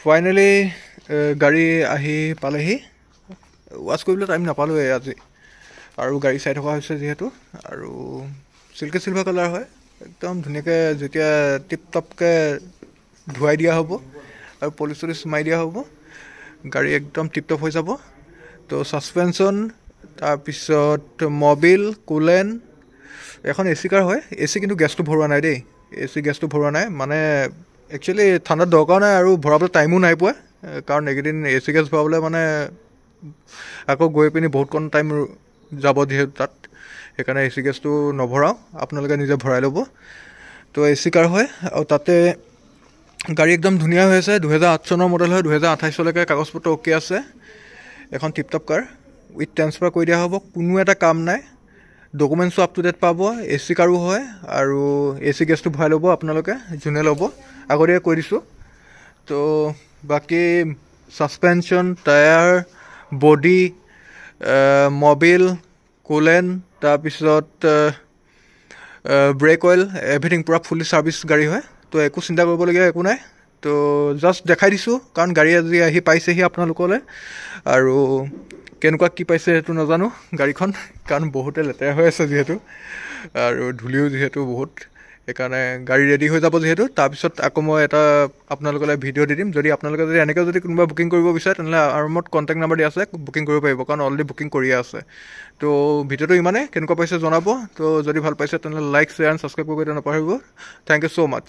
Finally গাড়ী আহি পালেহি। ৱাছ কৰিবলৈ টাইম নাপালোঁৱে আজি, আৰু গাড়ী চাই থকা হৈছে যিহেতু। আৰু চিল্কি চিলভাৰ কালাৰ হয়, একদম ধুনীয়াকৈ যেতিয়া টিপ টপকৈ ধুৱাই দিয়া হ'ব আৰু পলিচ চলিচ মাৰি দিয়া হ'ব, গাড়ী একদম টিপ টপ হৈ যাব। তো ছাছপেনশ্যন, তাৰপিছত মবিল, কুলেন, এখন এ চি কাৰ হয়। এ চি কিন্তু গেছটো ভৰোৱা নাই দেই, এ চি গেছটো ভৰোৱা নাই, মানে একচুৱেলি ঠাণ্ডাত দৰকাৰ নাই আৰু ভৰাবলৈ টাইমো নাই পোৱা, কাৰণ এইকেইদিন এ চি গেছ ভৰাবলৈ মানে আকৌ গৈ পিনি বহুত কণ টাইম যাব যিহেতু তাত, সেইকাৰণে এ চি গেছটো নভৰাওঁ, আপোনালোকে নিজে ভৰাই ল'ব। তো এ চি কাৰ হয়, আৰু তাতে গাড়ী একদম ধুনীয়া হৈ আছে। 2008 চনৰ মডেল হয়, 2028 চলৈকে কাগজ পত্ৰ অ'কে আছে। এখন টিপটপ কাৰ উইথ ট্ৰেন্সফাৰ কৰি দিয়া হ'ব, কোনো এটা কাম নাই, ডকুমেণ্টছো আপ টু ডেট পাব। এ চি কাৰো হয়, আৰু এ চি গেছটো ভৰাই ল'ব আপোনালোকে, যোনে ল'ব, আগতীয়াকৈ কৈ দিছোঁ। তো বাকী suspension, tyre, body, Mobil, Kulen, তাৰপিছত ব্ৰেক অইল, এভৰিথিং পূৰা ফুল্লি ছাৰ্ভিচ গাড়ী হয়। তো একো চিন্তা কৰিবলগীয়া একো নাই। তো জাষ্ট দেখাই দিছোঁ, কাৰণ গাড়ী আজি আহি পাইছেহি আপোনালোকলৈ, আৰু কেনেকুৱা কি পাইছে সেইটো নাজানো গাড়ীখন, কাৰণ বহুতে লেতেৰা হৈ আছে যিহেতু, আৰু ধূলিও যিহেতু বহুত, সেইকাৰণে গাড়ী ৰেডি হৈ যাব যিহেতু, তাৰপিছত আকৌ মই এটা আপোনালোকলৈ ভিডিঅ' দি দিম। যদি আপোনালোকে যদি এনেকৈ যদি কোনোবা বুকিং কৰিব বিচাৰে, তেনেহ'লে আৰামত কণ্টেক্ট নাম্বাৰ দিয়া আছে, বুকিং কৰিব পাৰিব, কাৰণ অলৰেডি বুকিং কৰিয়ে আছে। তো ভিডিঅ'টো ইমানেই, কেনেকুৱা পাইছে জনাব। তো যদি ভাল পাইছে তেনেহ'লে লাইক, শ্বেয়াৰ এণ্ড ছাবস্ক্ৰাইব কৰিব নাপাহৰিব। Thank you so' much.